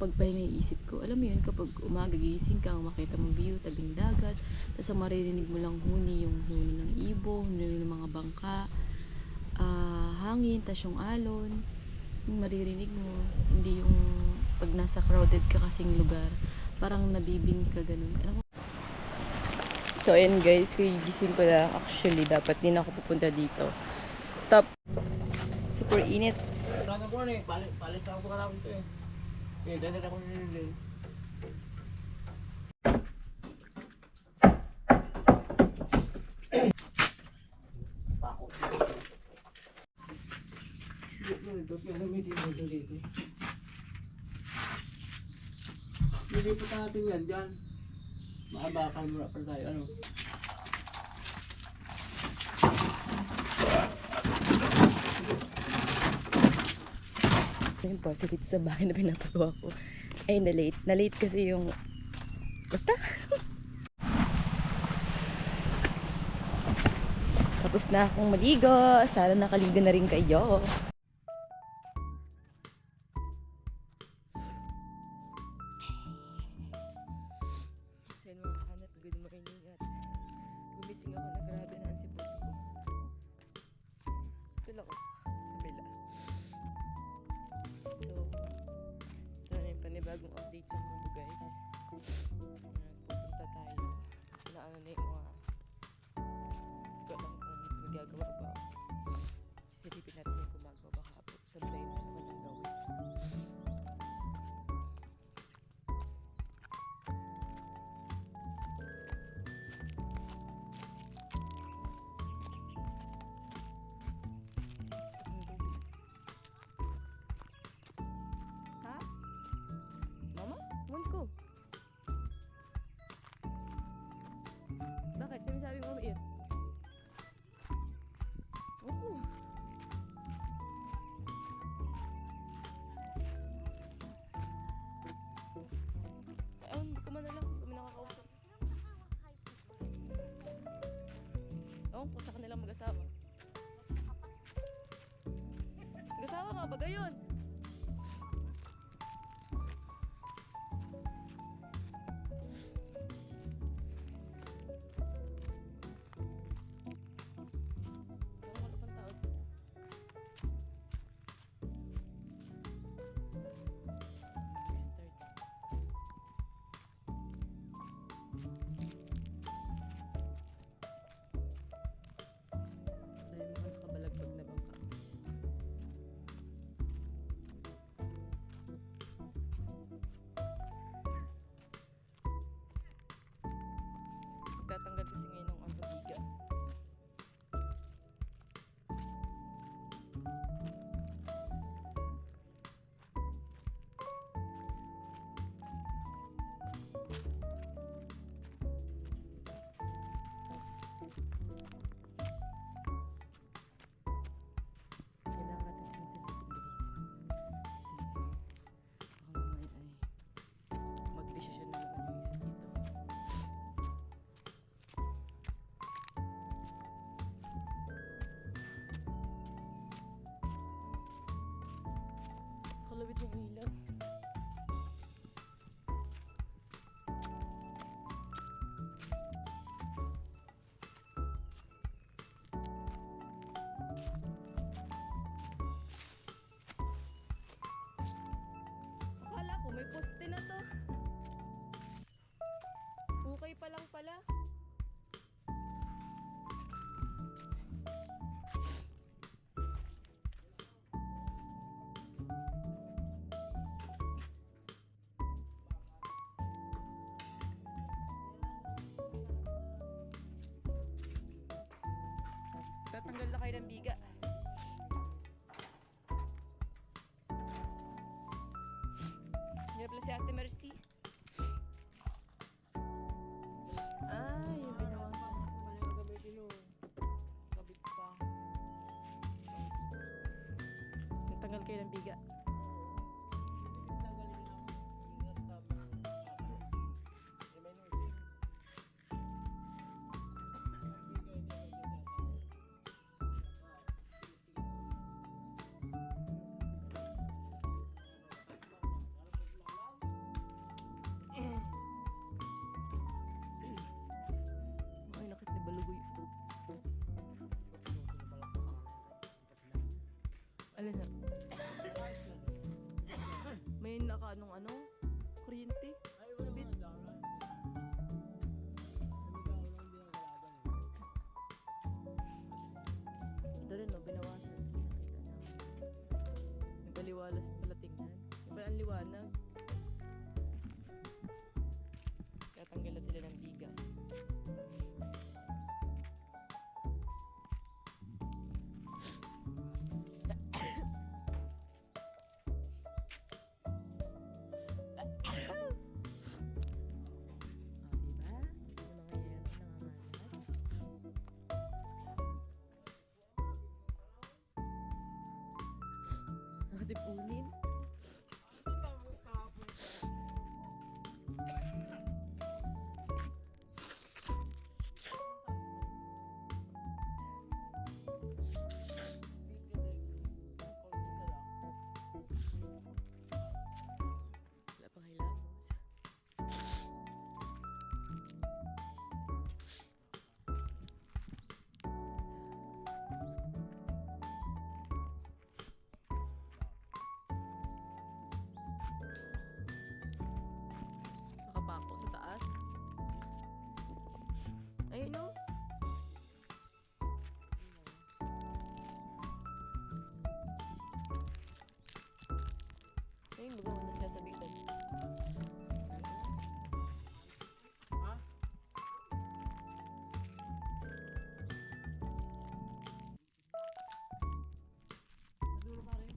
makapagpahinga yung isip ko. Alam mo yun, kapag umaga gising ka, makita mo view, tabing dagat, tapos ang maririnig mo lang yung huni ng ibon, huni ng mga bangka, hangin, tas yung alon, yung maririnig mo, hindi yung pag nasa crowded ka kasing lugar, parang nabibing ka ganun. Alam mo? So ayan guys, gising ko lang. Actually, dapat din ako pupunta dito. Top. Super init. Ano po eh, palis na ako sa kalapit eh. Eh, dahil ako nililin. Pako. Lilipat natin yan dyan. Maabakan muna pa tayo, ano? Ayun po, sakit sa bahay na pinapagawa ko. Ay, na-late. Na-late kasi yung... Basta. Tapos na akong maligo. Sana nakaligo na rin kayo. So yun mga kahanap, good morning at gumising ako na grabe na ang sipot ko. Ito lang ako. Kabila. So, ito na yung panibagong update sa mundo guys. Pupunta tayo. Na ano na yung mga ko lang kung magagawa ba. Sisilipin natin yung gumagawa baka sablay na naman ang gawin. Ha? Mama? Wan ko. Bakit? Sinasabi mo maiit? Oo. Ayun, hindi ko man alam kung kami nakakausap. Oo, kung sa kanilang mag-asawa. Mag-asawa nga ba gayon? Parang wala pang tao. Start. Tayo mga nakabalagbag na bangka. Magtatanggal kasi ngayon ng ang pabiga. Kailangan natin sensitive guys. Kasi baka mamaya ay magdesisyon na naman yung isa dito. Kalawit yung ilaw. Akala ko may poste na to. Hukay pa lang pala. Tatanggal na kayo ng biga. Hindi pala si Ate Mercy. Ay, yung binawa ko. Wala nga gamitin o. Kabit pa. Natanggal kayo ng biga. Alin na? May nakaanong ano? Kuryente? Ay, wala Bit. mga daw. Ito rin, no? Binawasan. Nakita na. Nagpaliwalas pala tingnan. Yung pala ang liwanag. Kaya tanggalan sila ng biga. Oh, diba? Yung mga yan, nangangalat. Nakasipunin. Wala pang hilamos. Nakapako sa taas. Ayun, no? Ayun, bago mo nagsasabitan. Ha? Siguro pa rin.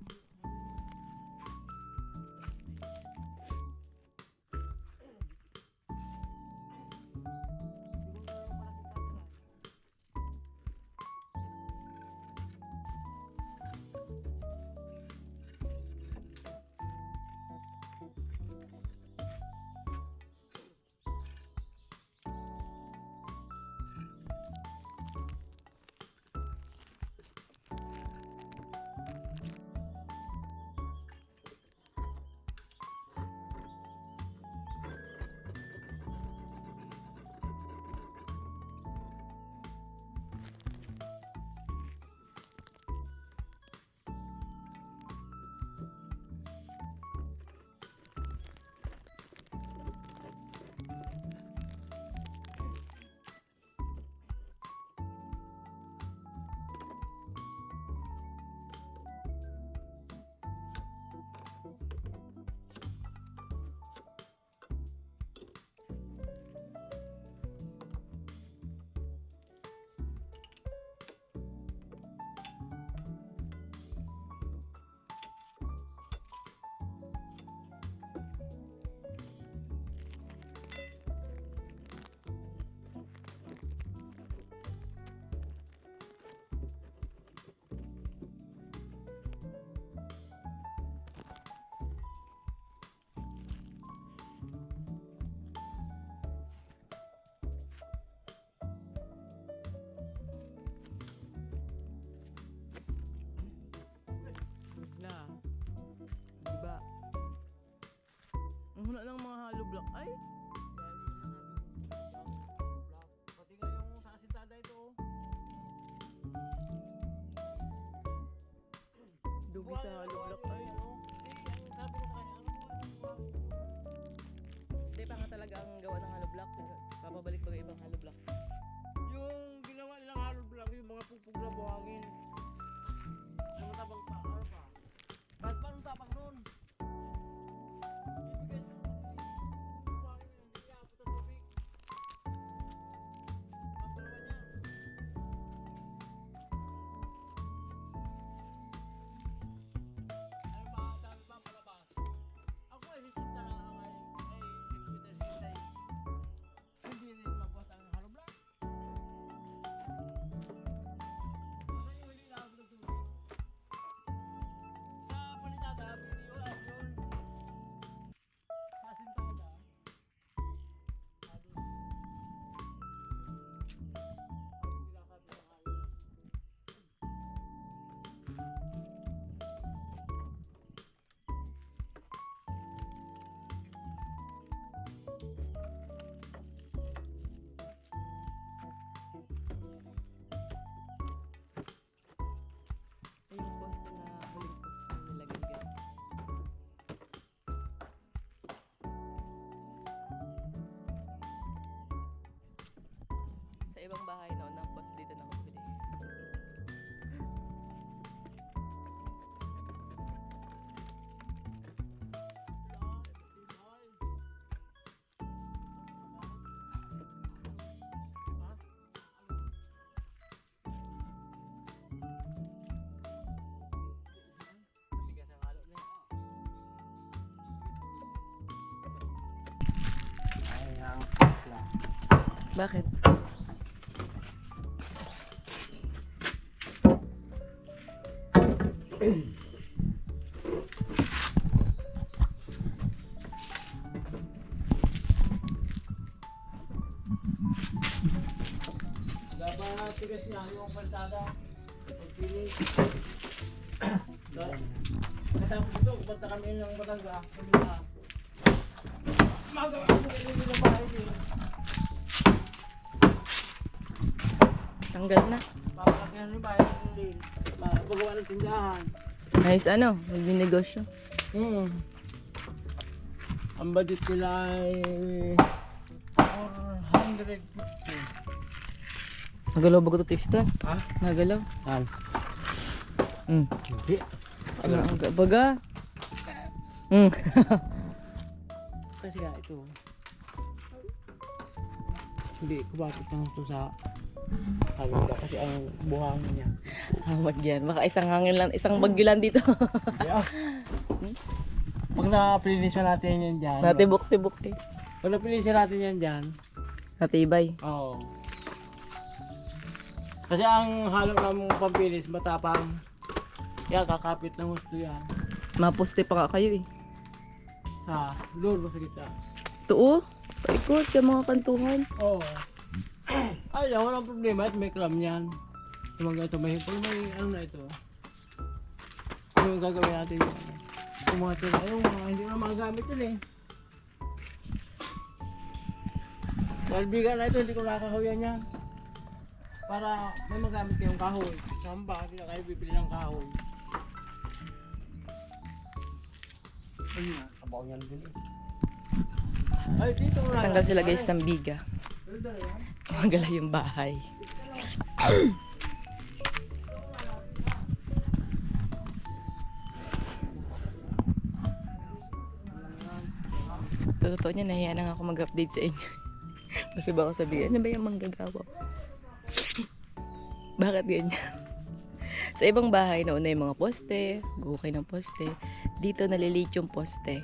Na. Diba? Ang hula ng mga hollow block. Ay! Pati nga yung sa asintada ito. Dugi sa hollow block. Ay! Hindi, ang sabi ko sa kanya, ano mo? Hindi pa nga talaga ang gawa ng hollow block. Papabalik ba ibang hollow block? Yung ginawa nilang hollow block, yung mga pupug na buhangin. Yung matabang pa, ano pa? Kahit paano tapang nun? Ibigay nyo yung buhangin yung hindi aabot ang tubig. Ang dalawa niya. ibang bahay noon ng post dito na huli. Bakit? Dapat tigas niya yung kalsada. Pagpili. Katapos ito, kumanta kami ng Batanga. Magawa ko kayo ng bahay din. Tanggal na. Papalakihan yung bahay din. Pagawa ng tindahan. Ayos ano, magninegosyo. Ang budget nila ay 450. Nagalaw ba ko ito, Tristan? Ha? Nagalaw? Saan? Hindi. Ano ang baga? Kasi nga ito. Hindi, kumakit lang ito sa halong kasi ang buhangin niya. Hamag yan. Baka isang hangin lang, isang bagyo lang dito. Yeah. Pag napilinisan natin yan dyan. Natibok-tibok eh. Pag napilinisan natin yan dyan. Natibay. Oo. Kasi ang halong ng pampilis matapang. Kaya kakapit ng gusto yan. Mapuste pa nga kayo eh. Sa lolo sa gitna. Tuo, paikot ka mga kantuhan. Oo. Ay, walang problema at may clam yan. Yung mga ito, may ano na ito. Yung gagawin natin yun. Yung mga ito, yung mga hindi na magagamit yun eh. Dahil bigan na ito, hindi ko nakakahuyan yan. Para may magamit kayong kahoy. Samba, hindi na kayo bibili ng kahoy. Ayun nga, kabaw yan din eh. Ay, dito ko na. Tanggal sila guys ng biga. Magala yung bahay. Totoo niya, nahiya na nga ako mag-update sa inyo. Kasi baka sabihin, ano ba yung manggagawa? Bakit ganyan? Sa ibang bahay, nauna yung mga poste, gukay ng poste. Dito nalilate yung poste.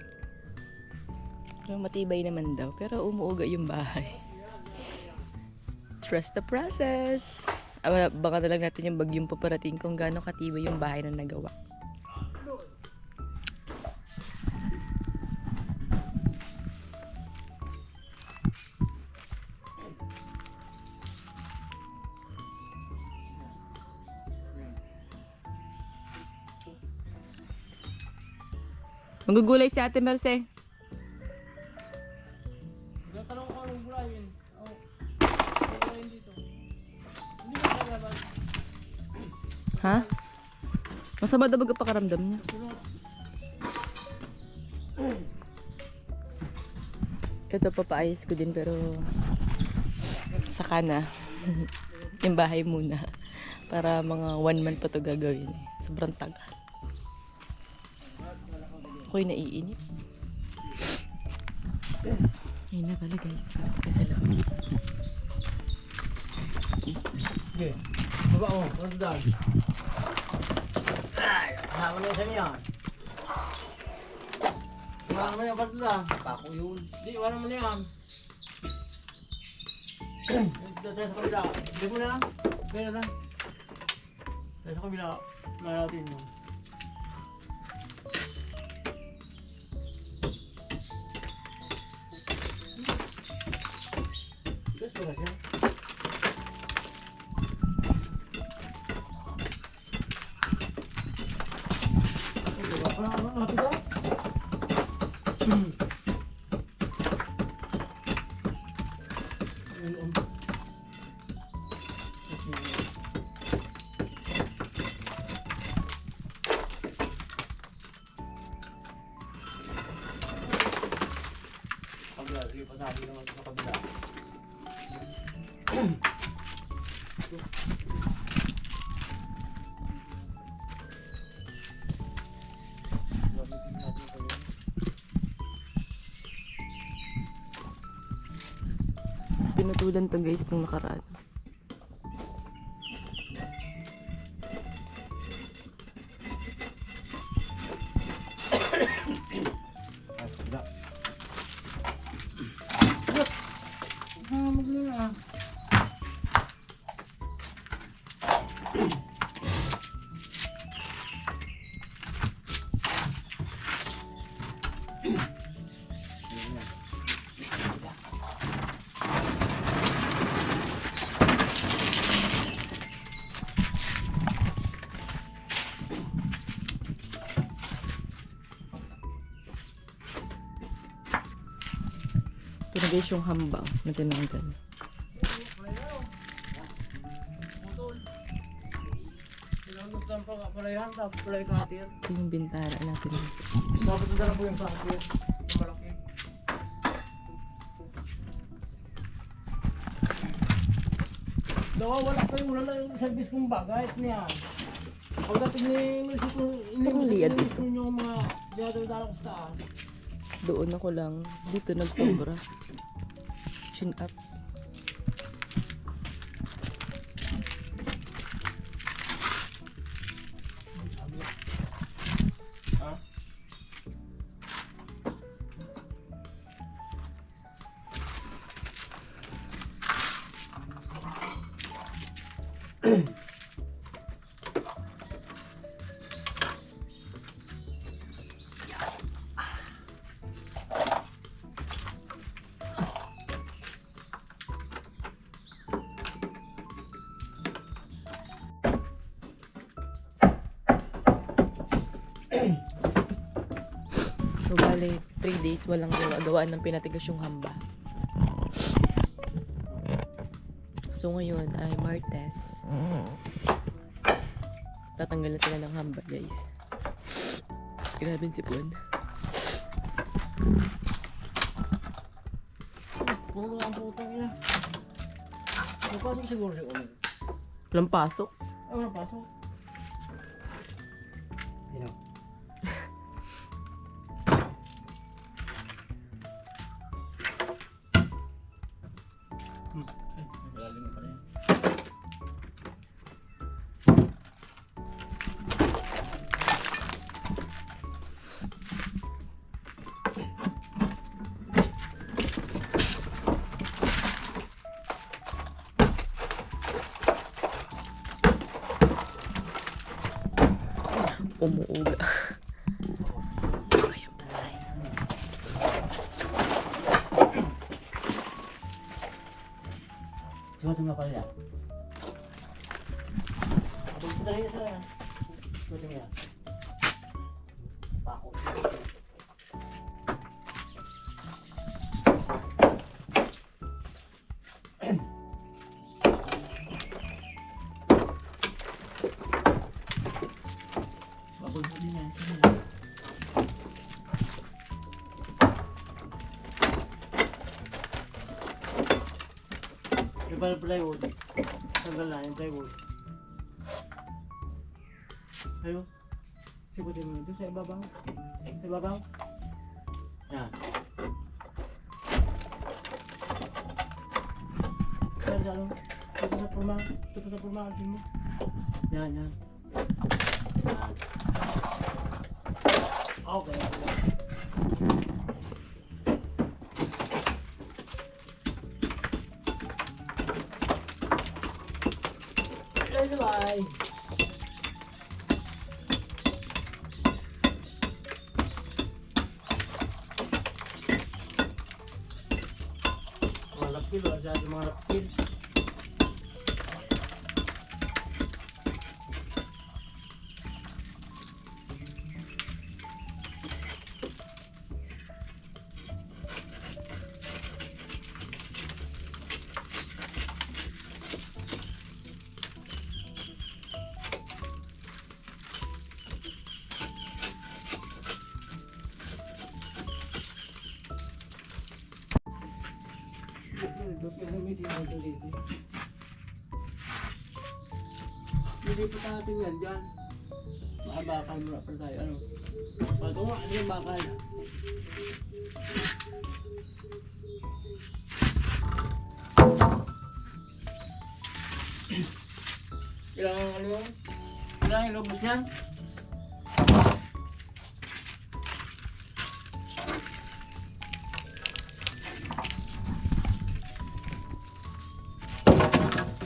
Pero matibay naman daw, pero umuuga yung bahay. Trust the process. Baka na lang natin yung bagyong paparating kung gaano katibay yung bahay na nagawa. Magugulay si Ate Merce. Natanong ko anong gulayin. Oh, gulayin dito. Hindi ba naglaban? Ha? Masama daw magpakaramdam niya. Ito papaayos ko din pero saka na. Yung bahay muna. Para mga 1 month pa ito gagawin. Sobrang tagal. Ako'y naiinip. Ayun na pala guys. Pasok tayo sa loob. Okay. Baba mo, ano dahil? Ay, kasama na isa niya. Wala naman yung patula. Pako yun. Di, wala naman yan. Dito tayo sa kabila. Hindi mo na. Pera na. Tayo sa kabila. Wala natin yun. Gusto ba siya? Sige, pasabi naman sa kabila. dito. Gamitin natin ito yun. Pinutulan to guys nung nakaraan. Ah, sabila. Magling ah. Ito na guys yung hambang na tinanggal. Putol. Sinandos lang pa palayan, tapos palay katir. Ito yung bintana natin. Tapos na po yung katir. Yung malaki. Wala pa yung wala yung service kong bagay niya. Pagdating ni Mexico, liad inimis ko yung mga dinadala ko sa taas. Doon ako lang. Dito nagsobra. Chin up. Ha? So, bale, 3 days walang gawa ng pinatigas yung hamba. So, ngayon ay Martes. Tatanggal na sila ng hamba, guys. Grabe si Pun. Puro ang putang niya. Napasok siguro si Ulo. Walang pasok. Ay, wala pasok. Sino? Ay, malalim na pala yan. Umuuga. Ayan pala. Sumating na pala yan. Abang ko dahil sa yan. Sumating yan. Pako. Abang ko din yan. Iba na plywood. Tanggal na yung plywood. Ayo. Siputin mo ito sa ibabaw. Sa ibabaw. Yan. Yan, yan. Ito sa purma. Ito sa purma. Alsin mo. Yan, yan. Yan. Okay. Bye. Mga lapil, wala siya mga lapil. Lilipat natin yan dyan. Makabakal muna pa tayo. Ano? Patunga, ano yung bakal? Kailangan ano yun? Kailangan yung lubos niyan?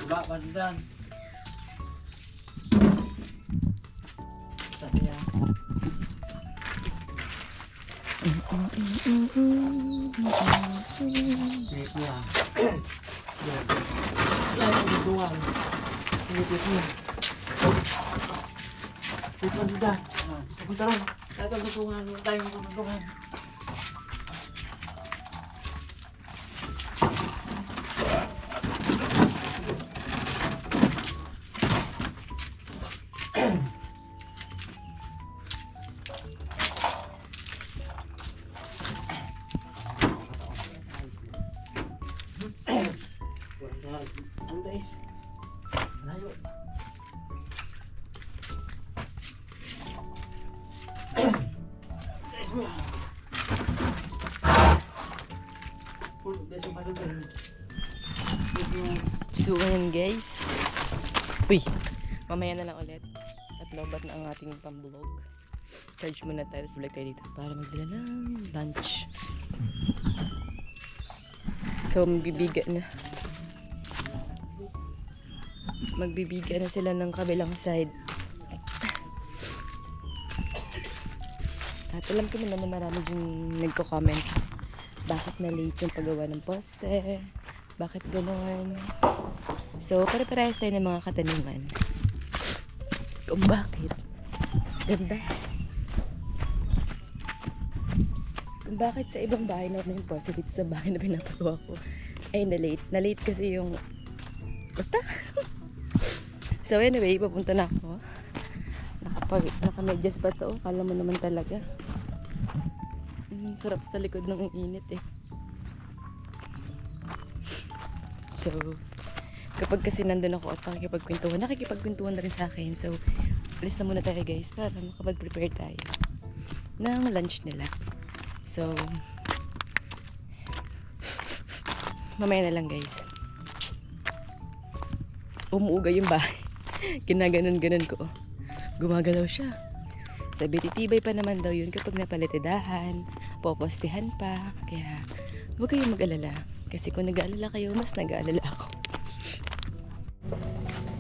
Diba, pandan? Sabi niya. Higit niya. Yan yung gutungan. Higit niya. Higit mo dito. Papunta ron. Ito ang gutungan. Tayo ang gutungan. Ano guys? Malayo. Guys mo. Guys mo pa doon. So, ngayon guys. Uy, mamaya na lang ulit. At lobat na ang ating pang-vlog. Charge muna tayo sa vlog tayo dito para magdala ng lunch. So, magbibiga na sila ng kabilang side. At alam ko naman na marami din nagko-comment. Bakit na late yung paggawa ng poste? Bakit gano'n? So, pare-parehas tayo ng mga katanungan. Kung bakit? Ganda. Kung bakit sa ibang bahay na yung poste dito sa bahay na pinapagawa ko ay na-late. Na-late kasi yung... Basta! So anyway, papunta na ako. Naka-medyas pa to. Kala mo naman talaga. Sarap sa likod ng init eh. So, kapag kasi nandun ako at nakikipagkwentuhan na rin sa akin. So, alis na muna tayo guys para makapag-prepare tayo ng lunch nila. So, mamaya na lang guys. Umuuga yung bahay. Ginaganon-ganon ko. Gumagalaw siya. Sabi, titibay pa naman daw yun kapag napalitidahan, popostihan pa. Kaya, huwag kayong mag-alala. Kasi kung nag-aalala kayo, mas nag-aalala ako.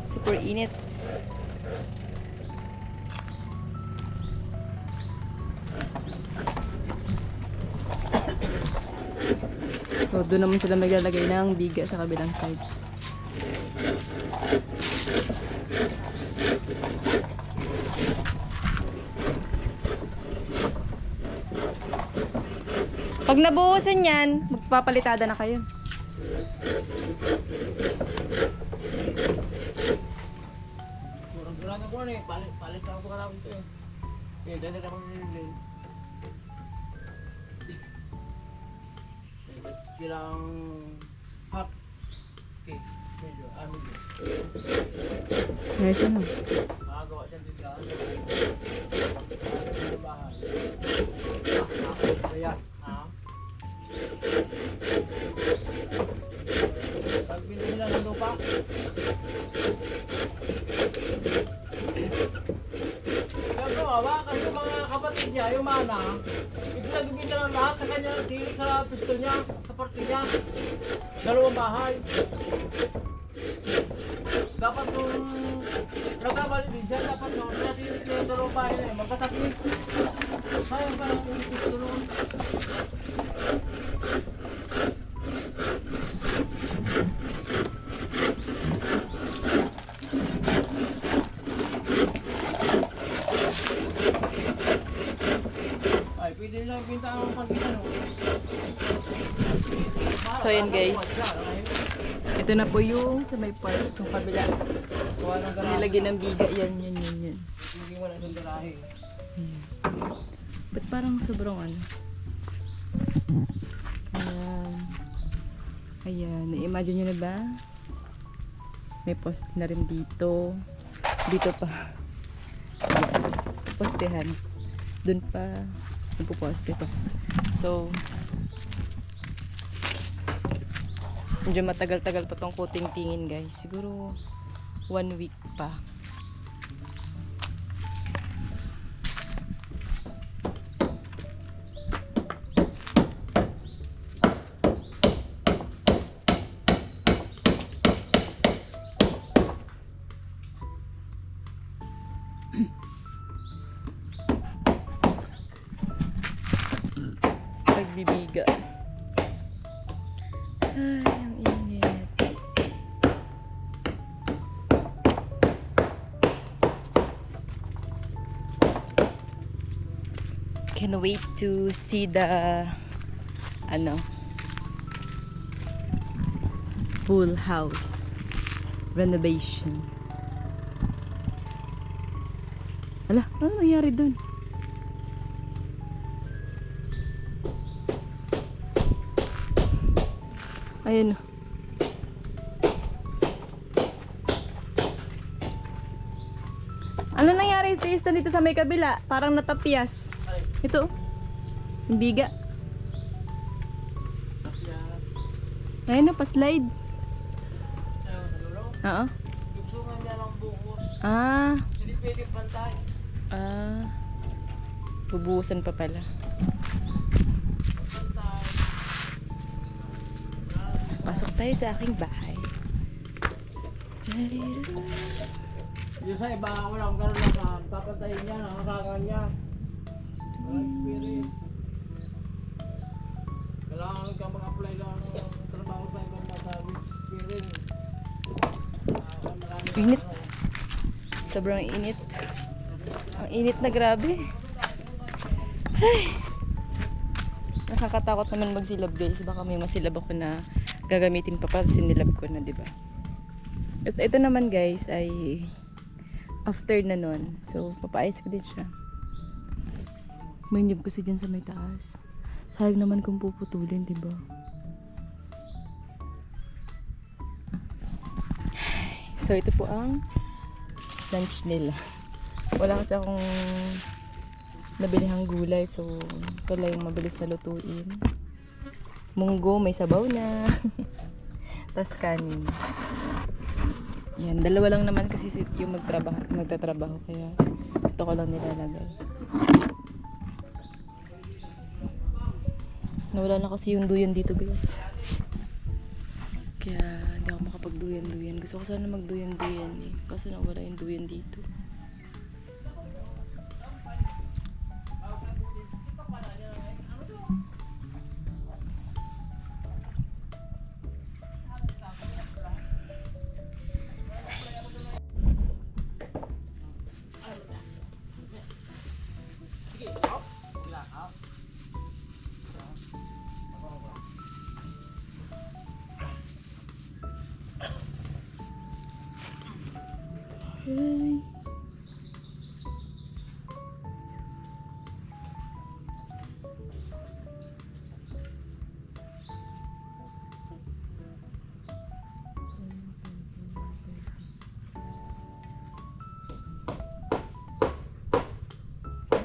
Super init. So, doon naman sila maglalagay ng biga sa kabilang side. Pag nabuhusan yan, magpapalitada na kayo. Kurang-kurang ako na eh. Palis na ako kalawin ito eh. Kaya dahil ako nililin. Silang half cake. Medyo, medyo. Yes, ano? Makagawa siya dito ka. Sa bahay. Kaya, pag bili nila ng lupa, kaya kawawa kasi yung mga kapatid niya, yung mana, ipinagbibita ng lahat sa kanya, sa pistol niya, sa party niya. Dalawang bahay. Dapat nung nagkabali din siya, dapat nung natin yung dalawang bahay na yun, magkatabi. Sayang pa lang yung pistol nun. Ay, pwede lang pinta ang pagkita no. So, yun guys. Ito na po yung sa may part, yung kabila. Nilagyan ng biga. Yan. Hindi mo na sundarahe. Ba't parang sobrang ano? Ayan. Na-imagine nyo na ba? May post na rin dito. Dito pa. Postehan. Doon pa. Nagpo-poste pa. So, medyo matagal-tagal pa tong kuting-tingin guys. Siguro 1 week pa. Pagbibiga. Ay, ang init. Can wait to see the pool house renovation. Ala, ano nangyari dun? Ayun. Ano nangyari dito sa may kabila? Parang natapyas. Ito. Yung biga. Ayun na, pa-slide. Oo. Lugsungan niya ng buhos. Ah. Hindi pwede pantay. Ah. Bubuhusan pa pala. Pantay. Pasok tayo sa aking bahay. Yung sa iba, walang gano'n na papantayin niya, nakakakan niya. Walang experience. Kailangan ka mag-apply lang ng trabaho sa ibang masabi. Experience. Init. Sobrang init. Ang init na grabe. Ay. Nakakatakot naman magsilab guys. Baka may masilab ako na gagamitin pa para sinilab ko na, diba? Ito naman guys ay after na nun. So, papaayos ko din siya. May nyug kasi dyan sa may taas. Sayang naman kung puputulin, diba? So, ito po ang lunch nila. Wala kasi akong nabilihang gulay. So, ito lang yung mabilis na lutuin. Munggo, may sabaw na. Tas kanin. Yan, dalawa lang naman kasi yung magtatrabaho. Kaya, ito ko lang nilalagay. Nawala na kasi yung duyan dito guys. Kaya hindi ako makapagduyan-duyan. Gusto ko sana magduyan-duyan eh. Kasi nawala yung duyan dito. Ay.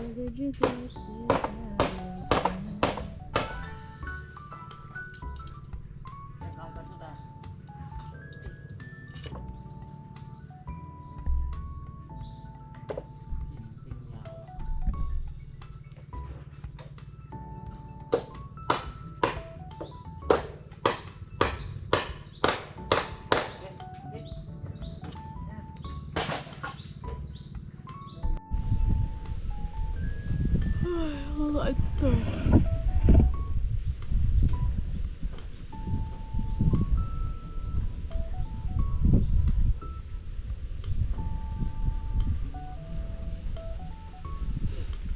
Where did you get this house? Ay, ito.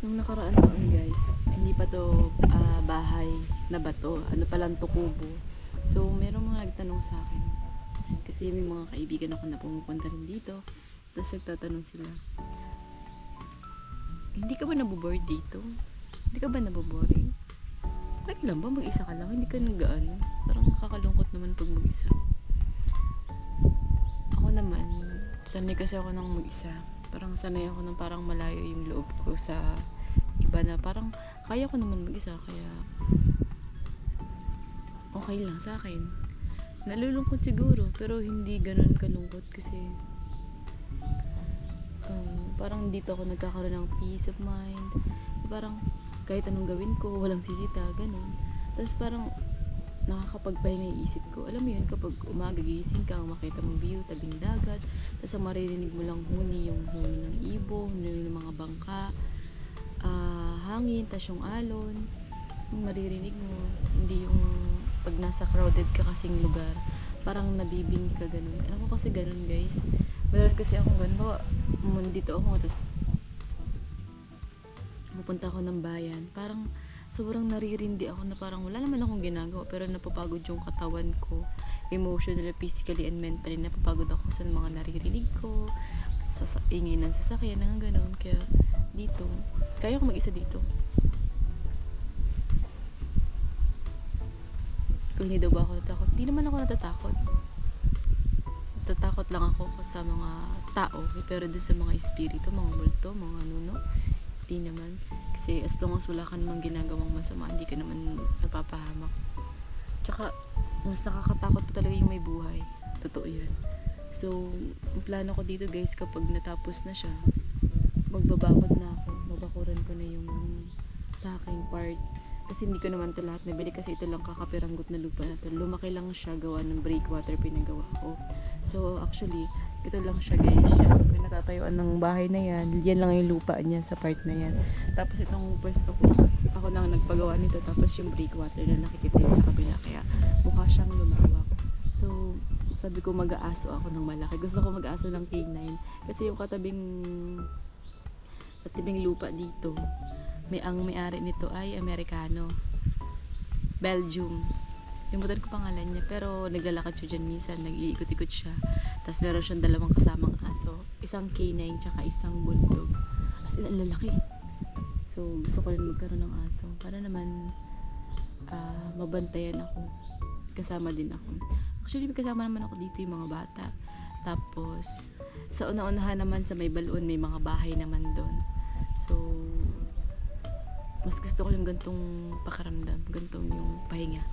Nung nakaraan taon guys, hindi pa to bahay na bato. Ano pa lang to, kubo. So, merong mga nagtanong sa akin. Kasi may mga kaibigan ako na pumupunta rin dito. Tapos nagtatanong sila, hindi ka ba naboboard dito? Hindi ka ba naboboring? Lagi lang ba? Mag-isa ka lang? Hindi ka nag-ano? Parang nakakalungkot naman pag mag-isa. Ako naman, sanay kasi ako ng mag-isa. Parang sanay ako ng parang malayo yung loob ko sa iba na parang kaya ko naman mag-isa. Kaya okay lang sa akin. Nalulungkot siguro, pero hindi ganun kalungkot kasi parang dito ako nagkakaroon ng peace of mind. Parang kahit anong gawin ko, walang sisita, ganun. Tapos parang nakakapagpahinga yung isip ko. Alam mo yun, kapag umaga gising ka, makita mong view, tabing dagat, tapos maririnig mo lang huni, yung huni ng ibo, huni ng mga bangka, hangin, tapos yung alon, yung maririnig mo, hindi yung pag nasa crowded ka kasing lugar, parang nabibing ka ganun. Alam ko kasi ganun, guys. Meron kasi akong ganun, bawa, dito ako, tapos pupunta ako ng bayan, parang sobrang naririndi ako na parang wala naman akong ginagawa pero napapagod yung katawan ko, emotionally, physically, and mentally. Napapagod ako sa mga naririnig ko, sa ingay ng sasakyan, nga gano'n. Kaya dito, kaya ko mag-isa dito. Kung hindi daw ba ako natatakot, hindi naman ako natatakot. Natatakot lang ako sa mga tao, pero dun sa mga espiritu, mga multo, mga nuno, hindi naman. Kasi as long as wala ka namang ginagawang masama, hindi ka naman napapahamak. Tsaka, mas nakakatakot pa talaga yung may buhay. Totoo yan. So, ang plano ko dito, guys, kapag natapos na siya, magbabakod na ako. Babakuran ko na yung sa aking part. Kasi hindi ko naman ito lahat nabili kasi ito lang kakapiranggot na lupa na ito. Lumaki lang siya, gawa ng breakwater pinagawa ko. So, actually, ito lang siya, guys. Kung natatayuan ng bahay na yan, yan lang yung lupa niya sa part na yan. Tapos itong pwesto ko, ako nang nagpagawa nito. Tapos yung breakwater na nakikita yun sa kabila. Kaya mukha siyang lumawak. So, sabi ko mag-aaso ako ng malaki. Gusto ko mag-aaso ng K9. Kasi yung katabing lupa dito, ang may-ari nito ay Amerikano. Belgium. Limutan ko pangalan niya, pero naglalakad siya dyan minsan, nag-iikot-ikot siya. Tapos meron siyang dalawang kasamang aso, isang K9 tsaka isang bulldog. As in, ang lalaki. So, gusto ko rin magkaroon ng aso para naman mabantayan ako. Kasama din ako. Actually, may kasama naman ako dito yung mga bata. Tapos, sa una-unahan naman sa may balon, may mga bahay naman doon. So, mas gusto ko yung gantong pakaramdam, gantong yung pahinga.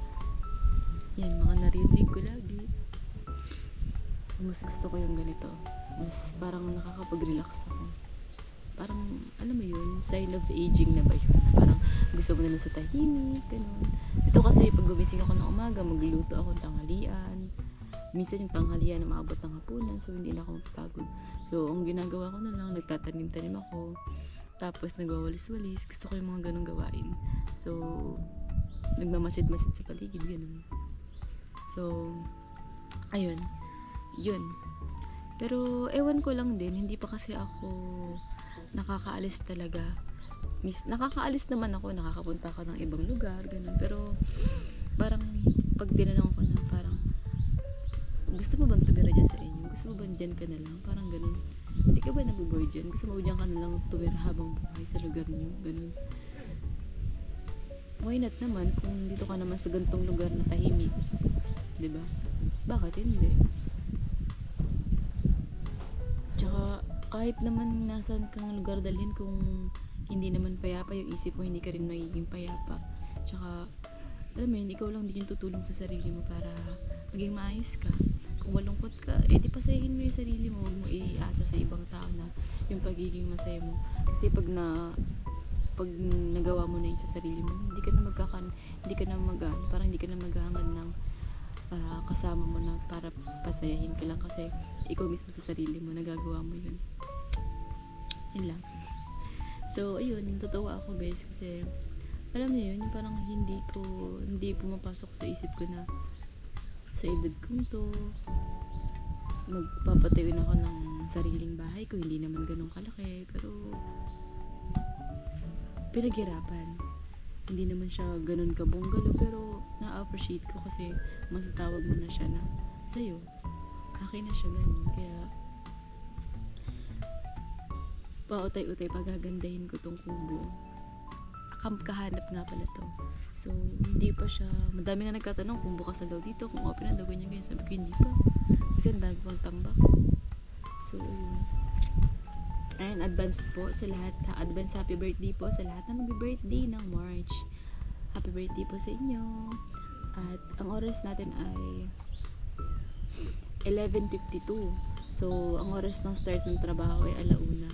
Yan, mga naririnig ko lagi. So, mas gusto ko yung ganito. Mas parang nakakapag-relax ako. Parang, alam mo yun, sign of aging na ba yun? Parang gusto mo na lang sa tahimik, ganun. Ito kasi, pag gumising ako ng umaga, magluluto ako ng tanghalian. Minsan yung tanghalian na maabot ng hapunan, so hindi na ako mapagod. So, ang ginagawa ko na lang, nagtatanim-tanim ako. Tapos, nagwawalis-walis. Gusto ko yung mga ganung gawain. So, nagmamasid-masid sa paligid, ganun. So, ayun. Yun. Pero, ewan ko lang din, hindi pa kasi ako nakakaalis talaga. Nakakaalis naman ako, nakakapunta ako ng ibang lugar, ganun. Pero, parang, pag tinanong ko na, parang, gusto mo bang tumira dyan sa inyo? Gusto mo bang dyan ka na lang? Parang ganun. Hindi ka ba nabuboard dyan? Gusto mo dyan ka na lang tumira habang buhay sa lugar niyo? Ganun. Why not naman kung dito ka naman sa gantong lugar na tahimik? Diba? Bakit hindi? Tsaka, kahit naman nasan kang lugar dalhin kung hindi naman payapa yung isip mo, hindi ka rin magiging payapa. Tsaka, alam mo yun, ikaw lang din yung tutulong sa sarili mo para maging maayos ka. Kung malungkot ka, di pasahin mo yung sarili mo. Huwag mo iasa sa ibang tao na yung pagiging masaya mo. Kasi pag nagawa mo na yun sa sarili mo, hindi ka na maghahangad ng kasama mo na para pasayahin ka lang kasi ikaw mismo sa sarili mo nagagawa mo yun. Yun lang. So ayun, totoo ako, guys, kasi alam niyo yun, parang hindi pumapasok sa isip ko na sa edad kong to magpapatayo na ako ng sariling bahay ko, hindi naman ganun kalaki, pero pinaghirapan. Hindi naman siya ganun kabunggalo, pero na-appreciate ko kasi masatawag mo na siya na sa'yo. Akin na siya ganun. Kaya pautay-utay pagagandahin ko tong kubo. Kahanap nga pala to. So, hindi pa siya, madami na nagtatanong kung bukas na daw dito, kung open na daw ganyan. Sabi ko, hindi pa. Kasi ang dami pang tambak. So, yun. Ayan, advance po sa lahat. Advance happy birthday po sa lahat na mag-birthday ng March. Happy birthday po sa inyo. At ang oras natin ay 11:52. So, ang oras ng start ng trabaho ay 1:00.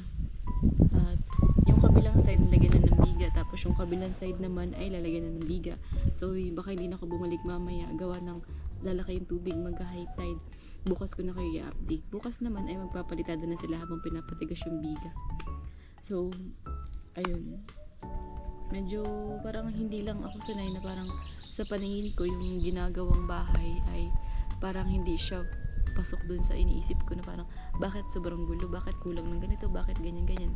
At yung kabilang side lalagyan na ng biga. Tapos yung kabilang side naman ay lalagyan na ng biga. So, baka hindi na ako bumalik mamaya. Gawa ng lalaki yung tubig, mag-high tide. Bukas ko na kayo i-update. Bukas naman ay magpapalitada na sila habang pinapatigas yung biga. So, ayun. Medyo parang hindi lang ako sanay na parang sa paningin ko yung ginagawang bahay ay parang hindi siya pasok dun sa iniisip ko na parang bakit sobrang gulo, bakit kulang ng ganito, bakit ganyan-ganyan.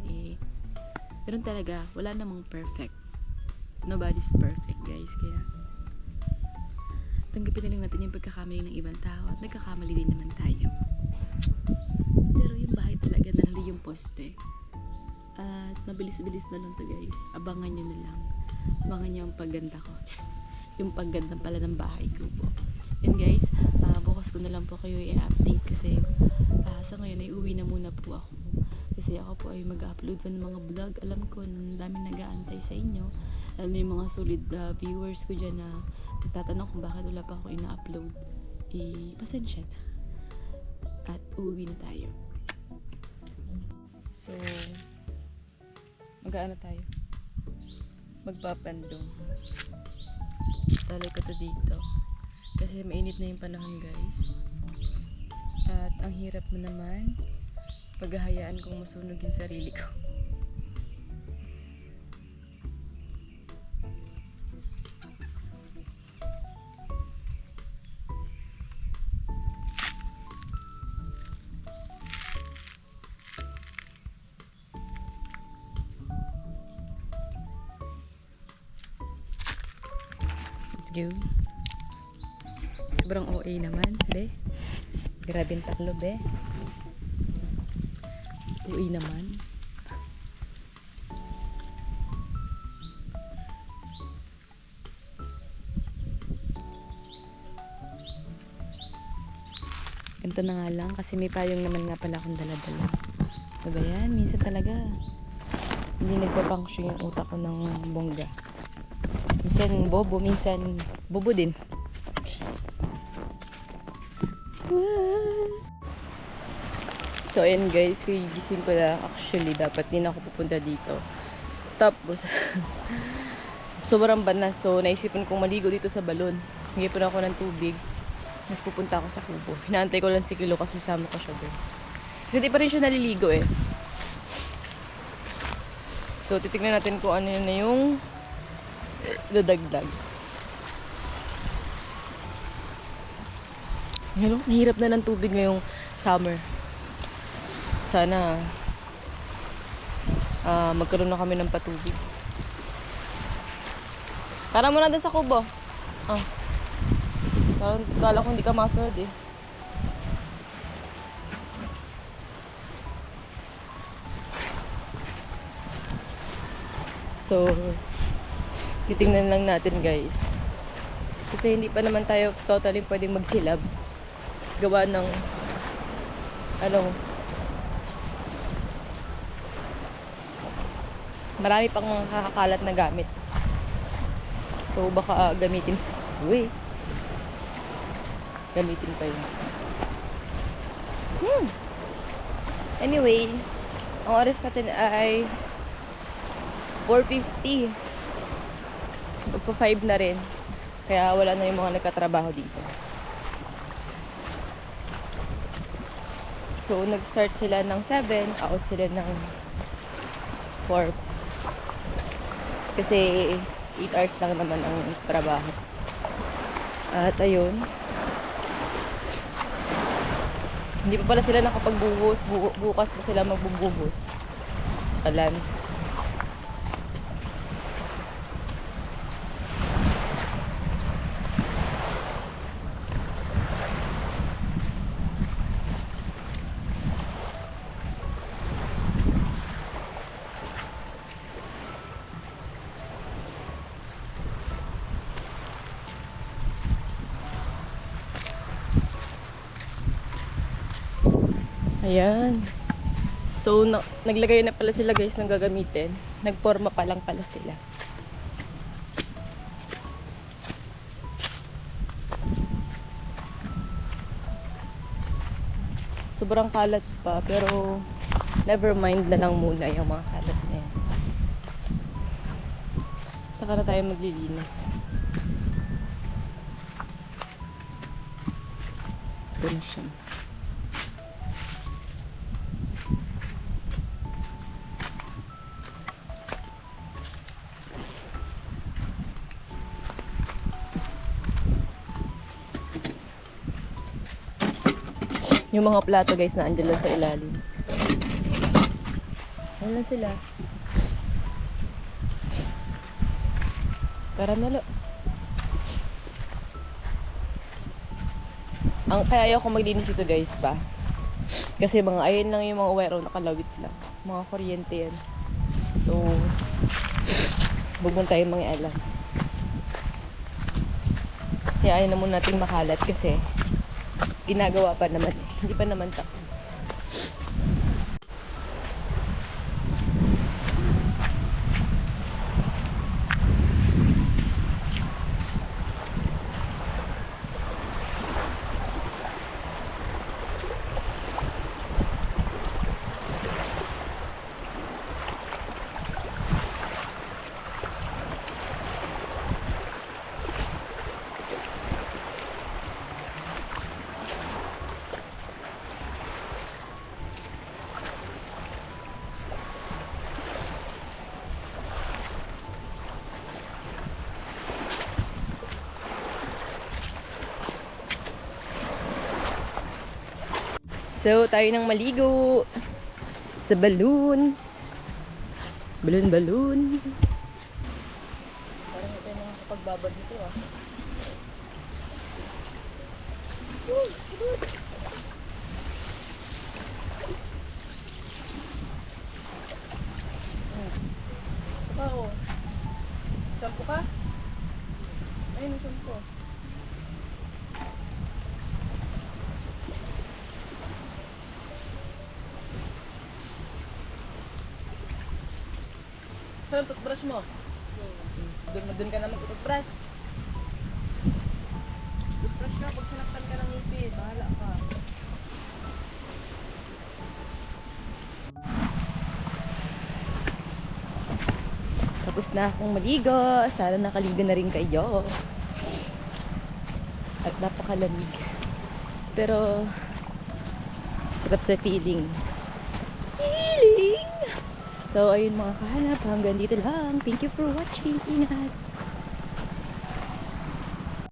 Ganun talaga, wala namang perfect. Nobody's perfect, guys. Kaya tanggapin na lang natin yung pagkakamali ng ibang tao at nagkakamali din naman tayo. Pero yung bahay talaga nalali yung poste. At mabilis-bilis na lang to, guys. Abangan nyo na lang. Abangan nyo ang pagganda ko. Yes! Yung pagganda pala ng bahay ko po. Yun, guys. Bukas ko na lang po kayo i-update kasi sa ngayon ay uwi na muna po ako. Kasi ako po ay mag-upload pa ng mga vlog. Alam ko, daming nag-aantay sa inyo. Lalo yung mga solid viewers ko dyan na nagtatanong kung bakit wala pa ako ina-upload. Pasensya na. At uuwi na tayo. So, mag-ano tayo? Magpapandong. Talay ko to dito. Kasi mainit na yung panahon, guys. At ang hirap na naman paghahayaan kong masunog yung sarili ko. Let's go. Sobrang OA naman, be. Grabe yung taklo, be. OA naman. Ganito na nga lang kasi may payong naman nga pala akong dala-dala. Diba yan? Minsan talaga hindi nagpapunction yung utak ko ng bongga. Minsan bobo, minsan bobo din. So ayan guys, gising ko lang. Actually dapat din ako pupunta dito. Tapos sobrang banas, so naisipan kong maligo dito sa balon. Hingipon ako ng tubig. Mas pupunta ako sa kubo. Hinaantay ko lang si Kilo kasi sama ko siya doon. Kasi di pa rin siya naliligo eh. So titignan natin kung ano yun na yung dadagdag. Hello, hirap na ng tubig ngayong summer. Sana magkaroon na kami ng patubig. Tara muna doon sa kubo. Kala ko hindi ka masunod eh. So, titingnan lang natin guys. Kasi hindi pa naman tayo totally pwedeng magsilab. Gawa ng marami pang mga kakakalat na gamit. So, baka gamitin. Gamitin pa yun. Anyway, ang oras natin ay 4:50. Magpa 5 na rin. Kaya wala na yung mga nagkatrabaho dito. So, nag-start sila ng 7, out sila ng 4. Kasi 8 hours lang naman ang trabaho. At ayun. Hindi pa pala sila nakapagbuhos. Bukas pa sila magbubuhos. Alan. Ayan. So, naglagay na pala sila guys ng gagamitin. Nagporma pa lang pala sila. Sobrang kalat pa, pero never mind na lang muna yung mga kalat na yan. Saka na tayo maglilinis. Ito na siya. Yung mga plato guys na andyan lang sa ilalim. Ayan lang sila. Tara na lo. Ang kaya ayoko maglinis ito guys pa. Kasi mga ayun lang yung mga wire nakalawit lang. Mga kuryente yan. So, huwag tayo mga alam. Kaya ayaw na muna natin makalat kasi ginagawa pa naman eh. Hindi pa naman tapos. So, tayo nang maligo sa balloons. Balloon. Parang ito yung mga kapagbabad nito ah. Oh. Shampoo ka? Ayun, shampoo. Saan toothbrush mo? Doon ka na mag-toothbrush. Toothbrush ka pag sinaktan ka ng ngipin. Bahala ka. Tapos na akong maligo. Sana nakaligo na rin kayo. At napakalamig. Pero sarap sa feeling. So, ayun mga kahanap. Hanggang dito lang. Thank you for watching. Ingat!